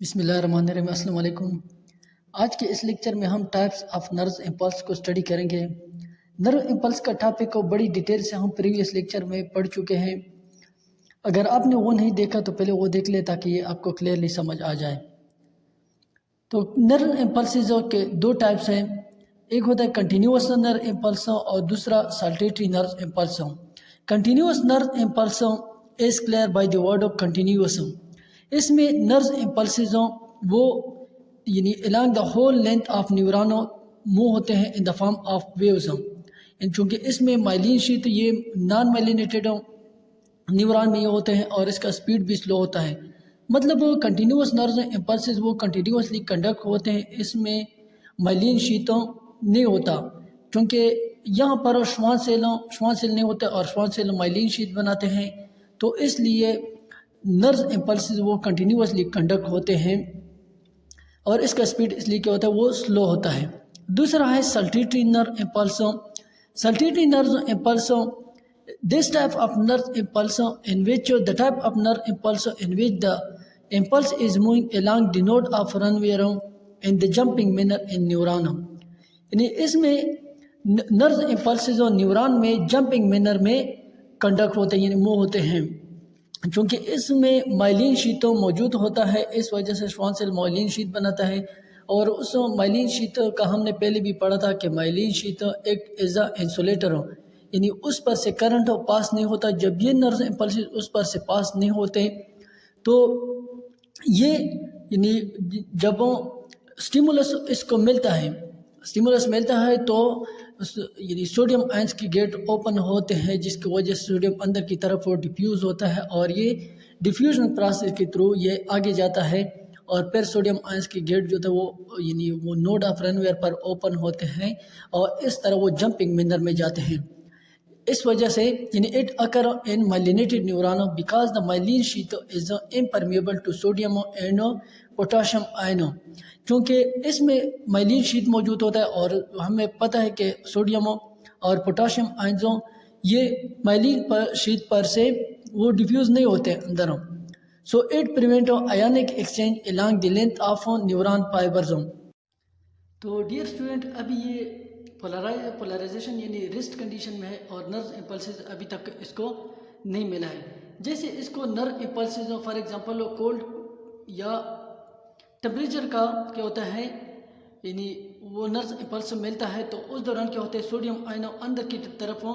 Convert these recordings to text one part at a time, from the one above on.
بسم اللہ الرحمن الرحیم۔ السلام علیکم۔ آج کے اس لیکچر میں ہم ٹائپس آف نروس امپلس کو اسٹڈی کریں گے۔ نرو امپلس کا ٹاپک کو بڑی ڈیٹیل سے ہم پریویس لیکچر میں پڑھ چکے ہیں۔ اگر آپ نے وہ نہیں دیکھا تو پہلے وہ دیکھ لیں تاکہ یہ آپ کو کلیئرلی سمجھ آ جائے۔ تو نرو امپلسز کے دو ٹائپس ہیں، ایک ہوتا ہے کنٹینیوس نرو امپلس اور دوسرا saltatory nerve impulse. Continuous nerve impulse is clear by the word of continuous. اس میں نرز امپلسز وہ along the whole length of neurons move ہوتے ہیں in the form of waves. چونکہ اس میں مائلین شیت یہ نان مائلینیٹڈ نیوران میں یہ ہوتے ہیں اور اس کا سپیڈ بھی سلو ہوتا ہے۔ مطلب کنٹینیوس نرز امپلسز وہ کنٹینیوسلی کنڈکٹ ہوتے ہیں، اس میں مائلین شیتوں نہیں ہوتا، کیونکہ یہاں پر شوان سیل نہیں ہوتے اور شوان سیل مائلین شیت بناتے ہیں، تو اس لیے نرز امپلسز وہ کنٹینیوسلی کنڈکٹ ہوتے ہیں اور اس کا سپیڈ اس لیے کیا ہوتا ہے وہ سلو ہوتا ہے۔ دوسرا ہے saltatory nerve impulse. Saltatory nerve impulse this type of nerve impulse in which the type of nerve impulse in which the impulse is moving along the node of Ranvier in the jumping manner in neuron، یعنی اس میں nerve impulses اور neuron میں jumping manner میں conduct ہوتے ہیں، یعنی move ہوتے ہیں۔ چونکہ اس میں مائلین شیتوں موجود ہوتا ہے، اس وجہ سے شوان سیل مائلین شیت بناتا ہے، اور اس مائلین شیت کا ہم نے پہلے بھی پڑھا تھا کہ مائلین شیت ایک ایز اے انسولیٹر ہو، یعنی اس پر سے کرنٹ پاس نہیں ہوتا۔ جب یہ نرز امپلس اس پر سے پاس نہیں ہوتے تو یہ یعنی جب سٹیمولس اس کو ملتا ہے تو یعنی سوڈیم آئنس کی گیٹ اوپن ہوتے ہیں، جس کی وجہ سے سوڈیم اندر کی طرف وہ ڈیفیوز ہوتا ہے، اور یہ ڈیفیوژن پروسیس کے تھرو یہ آگے جاتا ہے، اور پھر سوڈیم آئنس کی گیٹ جو تھا وہ نوڈ آف رنویئر پر اوپن ہوتے ہیں، اور اس طرح وہ جمپنگ مینر میں جاتے ہیں۔ اس وجہ سے it occur in myelinated neurons because the myelin sheath is impermeable to sodium and potassium ion, کیونکہ اس میں مائلین شیت موجود ہوتا ہے اور ہمیں پتہ ہے کہ سوڈیم اور پوٹاشیم آئنزوں یہ مائلین شیت پر سے وہ ڈیفیوز نہیں ہوتے اندر، so it prevent ionic exchange along the length of neuron fibers. تو ڈیئر اسٹوڈنٹ، ابھی یہ پولرائزیشن یعنی ریسٹ کنڈیشن میں ہے اور نرو امپلسز ابھی تک اس کو نہیں ملا ہے۔ جیسے اس کو nerve impulses for example cold یا ٹمپریچر کا کیا ہوتا ہے، یعنی وہ نرو امپلس ملتا ہے تو اس دوران کیا ہوتا ہے سوڈیم آئنوں اندر کی طرف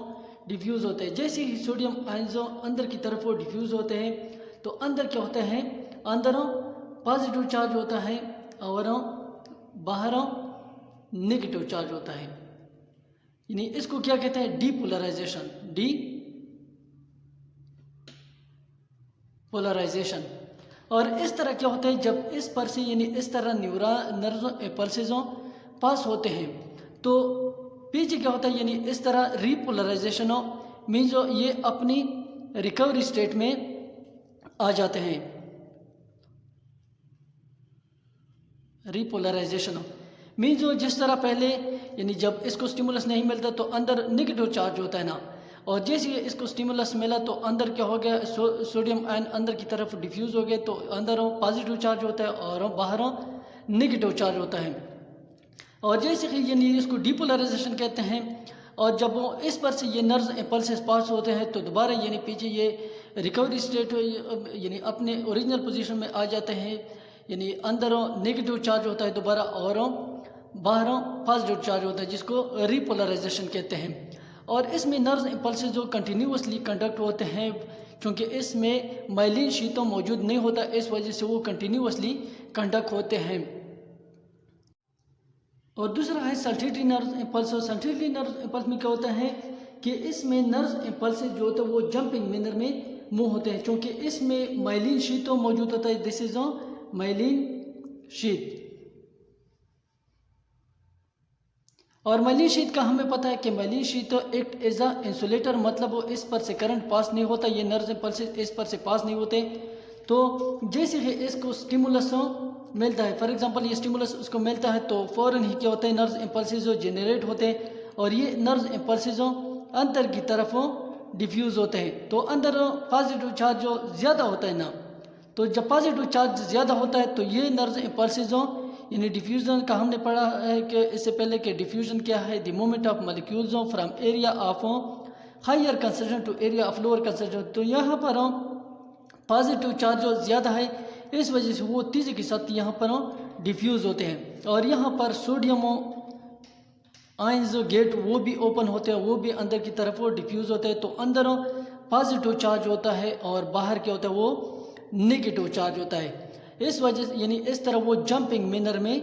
ڈیفیوز ہوتے ہیں۔ جیسے ہی سوڈیم آئنزوں اندر کی طرف ڈیفیوز ہوتے ہیں تو اندر کیا ہوتا ہے، اندر پازیٹیو چارج ہوتا ہے اور باہر نیگیٹو چارج ہوتا ہے، یعنی اس کو کیا کہتے ہیں ڈی پولرائزیشن۔ اور اس طرح کیا ہوتا ہے جب اس پر سے یعنی اس طرح نرو امپلسزوں پاس ہوتے ہیں تو پیچھے کیا ہوتا ہے، یعنی اس طرح ری پولرائزیشن مینز یہ اپنی ریکوری سٹیٹ میں آ جاتے ہیں۔ ری پولرائزیشن مینز جس طرح پہلے یعنی جب اس کو سٹیمولس نہیں ملتا تو اندر نیگیٹو چارج ہوتا ہے نا، اور جیسے اس کو سٹیمولس ملا تو اندر کیا ہو گیا سوڈیم آئن اندر کی طرف ڈیفیوز ہو گئے تو اندر پازیٹیو چارج ہوتا ہے اور باہر نیگیٹو چارج ہوتا ہے، اور جیسے کہ یعنی اس کو ڈی پولرائزیشن کہتے ہیں۔ اور جب اس پر سے یہ نرز امپلسز پاس ہوتے ہیں تو دوبارہ یعنی پیچھے یہ ریکوری سٹیٹ یعنی اپنے اوریجنل پوزیشن میں آ جاتے ہیں، یعنی اندر نیگیٹو چارج ہوتا ہے دوبارہ اور باہر پازیٹیو چارج ہوتا ہے، جس کو ری پولرائزیشن کہتے ہیں۔ اور اس میں نرز امپلسز جو کنٹینیوسلی کنڈکٹ ہوتے ہیں، کیونکہ اس میں مائلین شیتوں موجود نہیں ہوتا، اس وجہ سے وہ کنٹینیوسلی کنڈکٹ ہوتے ہیں۔ اور دوسرا ہے سلٹیٹری نرز امپلس۔ سلٹیٹری نرز امپلس میں کیا ہوتا ہے کہ اس میں نرز امپلسز جو ہوتا ہے وہ جمپنگ مینر میں موو ہوتے ہیں، کیونکہ اس میں مائلین شیتوں موجود ہوتا ہے، دس از مائلین شیت۔ اور مائلین شیت کا ہمیں پتہ ہے کہ myelin sheath act as a insulator, مطلب اس پر سے کرنٹ پاس نہیں ہوتا، یہ نرز امپلسز اس پر سے پاس نہیں ہوتے۔ تو جیسے ہی اس کو سٹیمولس ملتا ہے، فار ایگزامپل یہ سٹیمولس اس کو ملتا ہے تو فوراً ہی کیا ہوتا ہے نرز امپلسز جنریٹ ہوتے ہیں، اور یہ نرز امپلسز اندر کی طرف ڈیفیوز ہوتے ہیں، تو اندر پازیٹیو چارج جو زیادہ ہوتا ہے نا، تو جب پازیٹیو چارج زیادہ ہوتا ہے تو یہ نرز امپلسز یعنی ڈیفیوژن کا ہم نے پڑھا ہے کہ اس سے پہلے کہ ڈیفیوژن کیا ہے، the movement of molecules from area of higher concentration to area of lower concentration. تو یہاں پر پازیٹیو چارج جو زیادہ ہے اس وجہ سے وہ تیزی کے ساتھ یہاں پر ڈیفیوز ہوتے ہیں، اور یہاں پر سوڈیم آئنز گیٹ وہ بھی اوپن ہوتے ہیں، وہ بھی اندر کی طرف وہ ڈیفیوز ہوتے ہیں. تو اندر پازیٹیو چارج ہوتا ہے اور باہر کیا ہوتا ہے وہ نیگیٹو چارج ہوتا ہے. اس وجہ سے یعنی اس طرح وہ جمپنگ مینر میں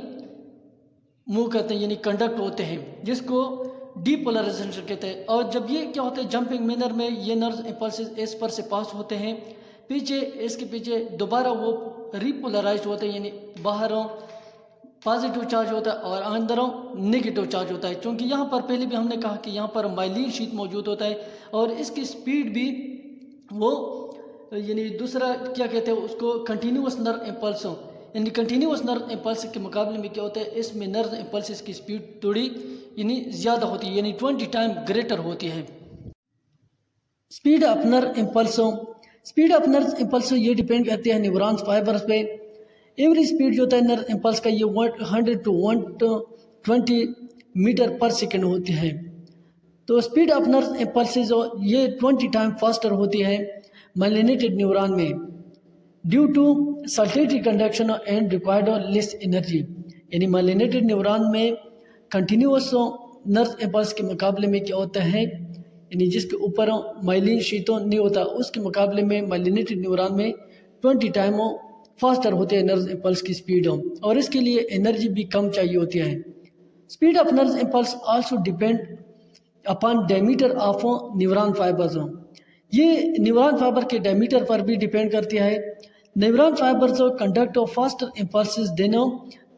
موو کرتے ہیں، یعنی کنڈکٹ ہوتے ہیں، جس کو ڈی پولرائزیشن کہتے ہیں. اور جب یہ کیا ہوتا ہے جمپنگ مینر میں یہ نرز امپلسز اس پر سے پاس ہوتے ہیں، پیچھے اس کے پیچھے دوبارہ وہ ریپولرائزڈ ہوتے ہیں، یعنی باہر پازیٹیو چارج ہوتا ہے اور اندر نیگیٹو چارج ہوتا ہے. چونکہ یہاں پر پہلے بھی ہم نے کہا کہ یہاں پر مائلین شیت موجود ہوتا ہے اور اس کی سپیڈ بھی وہ یعنی دوسرا کیا کہتے ہیں اس کو کنٹینیوس نرو امپلس، یعنی کنٹینیوس نرو امپلس کے مقابلے میں کیا ہوتا ہے اس میں نرو امپلس کی سپیڈ تھوڑی یعنی زیادہ ہوتی ہے، یعنی 20 ٹائم گریٹر ہوتی ہے. Speed of nerve impulse, speed of nerve impulse یہ ڈیپینڈ کرتے ہیں نیورونز فائبرز پہ. ایوری سپیڈ جو ہوتا ہے نرو امپلس کا یہ 100 to 120 میٹر پر سیکنڈ ہوتی ہے. تو سپیڈ آف نرو امپلسز یہ 20 ٹائم فاسٹر ہوتی ہے مائلینیٹڈ نیورون میں due to saltatory conduction and required less energy. یعنی مائلینیٹڈ نیورون میں کنٹینیوس نرو امپلس کے مقابلے میں کیا ہوتا ہے، یعنی جس کے اوپر مائلین شیتوں نہیں ہوتا اس کے مقابلے میں مائلینیٹڈ نیورون میں 20 ٹائم فاسٹر ہوتے ہیں نرو امپلس کی سپیڈ، اور اس کے لیے انرجی بھی کم چاہیے ہوتی ہے. Speed of nerve impulse also depend upon diameter of neuron fibers. یہ نیورون فائبر کے ڈائمیٹر پر بھی ڈیپینڈ کرتی ہے. Neuron fibers conduct faster impulses than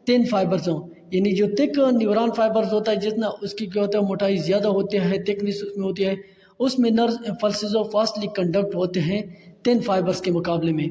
تhin فائبرز، یعنی جو تھک نیورون فائبرز ہوتا ہے جتنا اس کی کیا ہوتا ہے موٹائی زیادہ ہوتی ہے، تھکنیس اس میں ہوتی ہے، اس میں نرو امپلسز فاسٹلی کنڈکٹ ہوتے ہیں تhin فائبرز کے مقابلے میں.